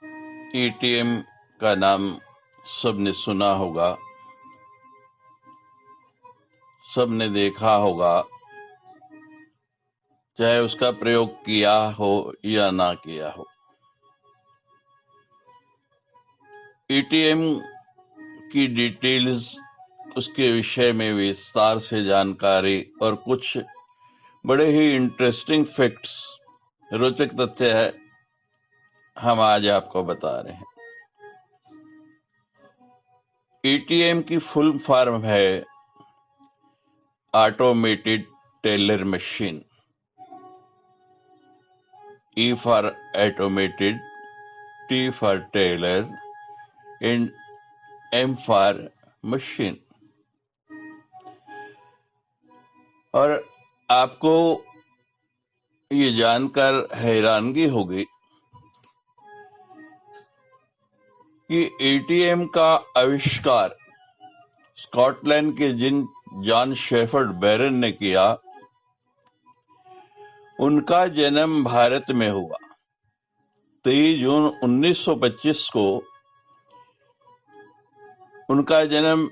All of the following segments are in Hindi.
एटीएम का नाम सबने सुना होगा, सबने देखा होगा, चाहे उसका प्रयोग किया हो या ना किया हो। एटीएम की डिटेल्स, उसके विषय में विस्तार से जानकारी और कुछ बड़े ही इंटरेस्टिंग फैक्ट्स, रोचक तथ्य है, हम आज आपको बता रहे हैं। एटीएम की फुल फॉर्म है automated teller machine. E for automated, T for tailor, and M for machine। और आपको ये जानकर हैरानगी होगी कि एटीएम का आविष्कार स्कॉटलैंड के जिन जॉन शेफर्ड बैरन ने किया, उनका जन्म भारत में हुआ। 23 जून 1925 को उनका जन्म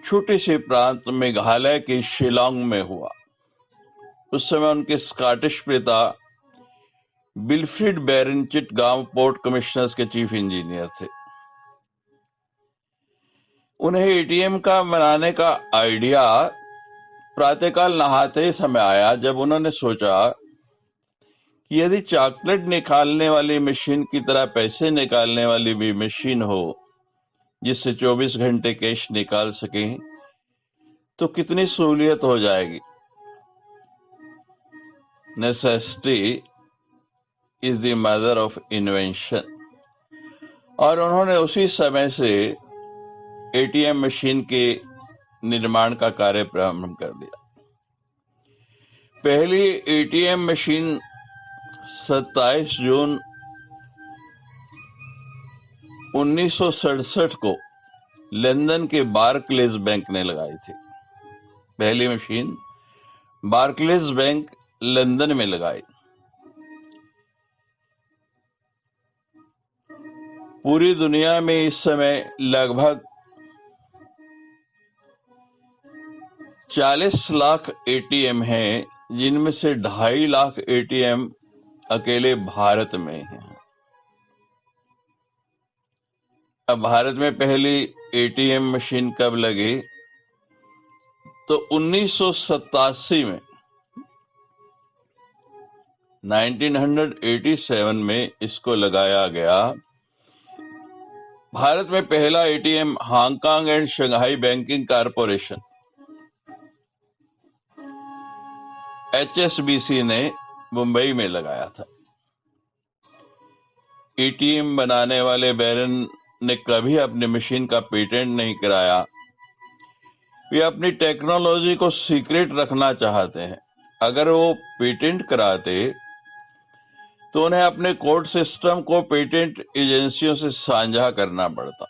छोटे से प्रांत मेघालय के शिलांग में हुआ। उस समय उनके स्कॉटिश पिता विल्फ्रिड बैरन चिटगांव पोर्ट कमिश्नर्स के चीफ इंजीनियर थे। उन्हें एटीएम का बनाने का आइडिया प्रातःकाल नहाते समय आया, जब उन्होंने सोचा कि यदि चॉकलेट निकालने वाली मशीन की तरह पैसे निकालने वाली भी मशीन हो जिससे 24 घंटे कैश निकाल सकें, तो कितनी सहूलियत हो जाएगी। Necessity is the mother of invention. और उन्होंने उसी समय से एटीएम मशीन के निर्माण का कार्य प्रारंभ कर दिया। पहली एटीएम मशीन 27 जून 1967 को लंदन के बार्कलेज बैंक ने लगाई थी। पहली मशीन बार्कलेज बैंक लंदन में लगाई। पूरी दुनिया में इस समय लगभग 40 लाख एटीएम हैं, जिनमें से 2.5 लाख एटीएम अकेले भारत में हैं। अब भारत में पहली एटीएम मशीन कब लगी? तो 1987 में, 1987 में इसको लगाया गया। भारत में पहला ATM Hong Kong and Shanghai banking corporation HSBC ने मुंबई में लगाया था। एटीएम बनाने वाले बैरन ने कभी अपनी मशीन का पेटेंट नहीं कराया। वे अपनी टेक्नोलॉजी को सीक्रेट रखना चाहते हैं। अगर वो पेटेंट कराते तो उन्हें अपने कोर्ट सिस्टम को पेटेंट एजेंसियों से साझा करना पड़ता,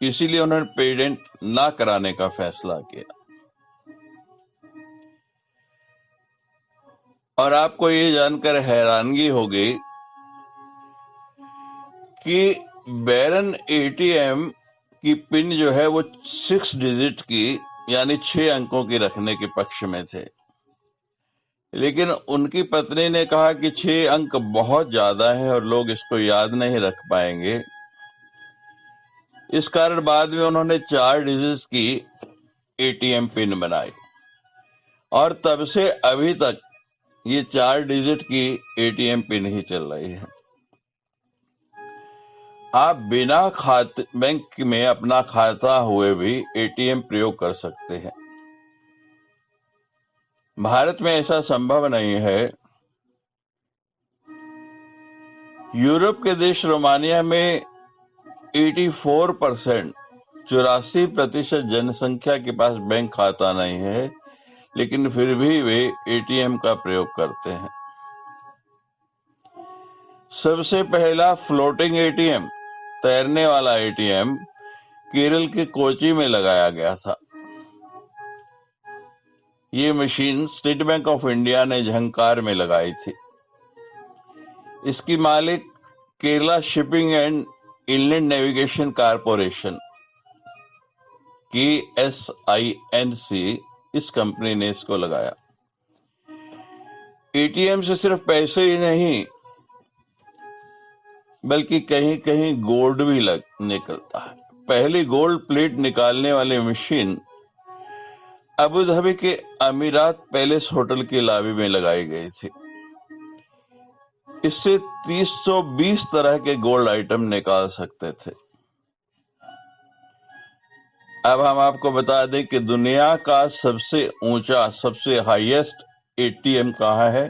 इसीलिए उन्होंने पेटेंट ना कराने का फैसला किया। और आपको ये जानकर हैरानगी होगी कि बैरन एटीएम की पिन जो है वो 6 डिजिट की, यानी 6 अंकों की रखने के पक्ष में थे। लेकिन उनकी पत्नी ने कहा कि 6 अंक बहुत ज्यादा है और लोग इसको याद नहीं रख पाएंगे। इस कारण बाद में उन्होंने 4 डिजिट की एटीएम पिन बनाई और तब से अभी तक ये 4 डिजिट की एटीएम पिन ही चल रही है। आप बिना खाते बैंक में अपना खाता हुए भी एटीएम प्रयोग कर सकते हैं। भारत में ऐसा संभव नहीं है। यूरोप के देश रोमानिया में 84%, 84% जनसंख्या के पास बैंक खाता नहीं है, लेकिन फिर भी वे एटीएम का प्रयोग करते हैं। सबसे पहला फ्लोटिंग एटीएम, तैरने वाला एटीएम, केरल के कोची में लगाया गया था। ये machine state bank of India ने झंकार में लगाई थी। इसकी मालिक Kerala shipping and inland navigation corporation KSINC, इस कंपनी ने इसको लगाया। एटीएम से सिर्फ पैसे ही नहीं बल्कि कहीं कहीं गोल्ड भी निकलता है। पहली गोल्ड प्लेट निकालने वाली मशीन अबू धाबी के अमीरात पैलेस होटल के लॉबी में लगाई गई थी। इससे 320 तरह के गोल्ड आइटम निकाल सकते थे। अब हम आपको बता दें कि दुनिया का सबसे ऊंचा, सबसे हाईएस्ट एटीएम कहाँ है।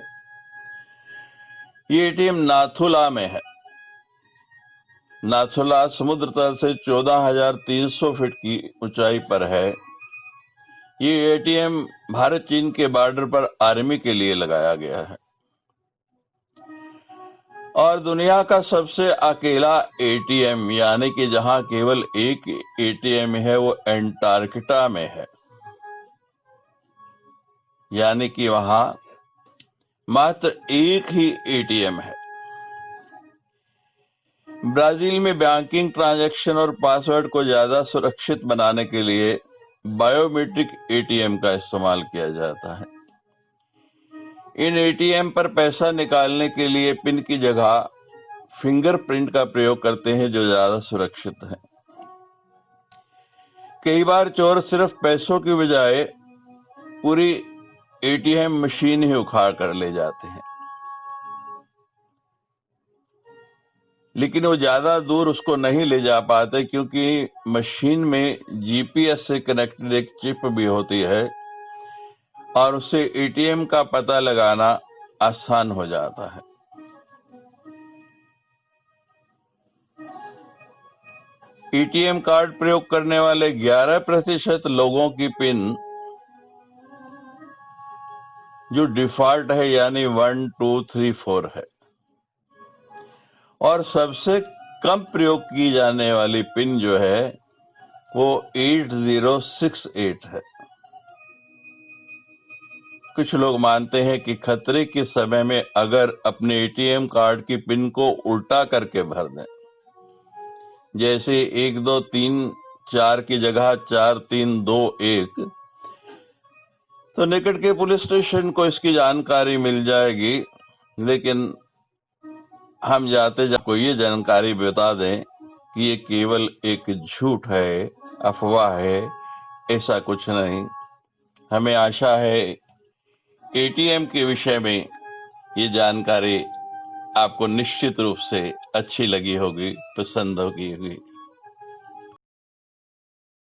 ये एटीएम नाथुला में है। नाथुला समुद्र तल से 14,300 फीट की ऊंचाई पर है। ये एटीएम भारत चीन के बॉर्डर पर आर्मी के लिए लगाया गया है। और दुनिया का सबसे अकेला एटीएम, यानी कि जहां केवल एक एटीएम है, वो एंटार्क्टिका में है। यानी कि वहां मात्र एक ही एटीएम है। ब्राजील में बैंकिंग ट्रांजैक्शन और पासवर्ड को ज्यादा सुरक्षित बनाने के लिए बायोमेट्रिक एटीएम का इस्तेमाल किया जाता है। इन एटीएम पर पैसा निकालने के लिए पिन की जगह फिंगरप्रिंट का प्रयोग करते हैं, जो ज्यादा सुरक्षित है। कई बार चोर सिर्फ पैसों की बजाय पूरी एटीएम मशीन ही उखाड़ कर ले जाते हैं, लेकिन वो ज्यादा दूर उसको नहीं ले जा पाते क्योंकि मशीन में जीपीएस से कनेक्टेड एक चिप भी होती है और उससे एटीएम का पता लगाना आसान हो जाता है। एटीएम कार्ड प्रयोग करने वाले 11% लोगों की पिन जो डिफॉल्ट है, यानी 1 2 3 4 है, और सबसे कम प्रयोग की जाने वाली पिन जो है वो 8068 है। कुछ लोग मानते हैं कि खतरे के समय में अगर अपने एटीएम कार्ड की पिन को उल्टा करके भर दें, जैसे 1 2 3 4 की जगह 4 3 2 1, तो निकट के पुलिस स्टेशन को इसकी जानकारी मिल जाएगी। लेकिन हम जाते को ये जानकारी बता दें कि ये केवल एक झूठ है, अफवाह है, ऐसा कुछ नहीं। हमें आशा है एटीएम के विषय में ये जानकारी आपको निश्चित रूप से अच्छी लगी होगी, पसंद होगी।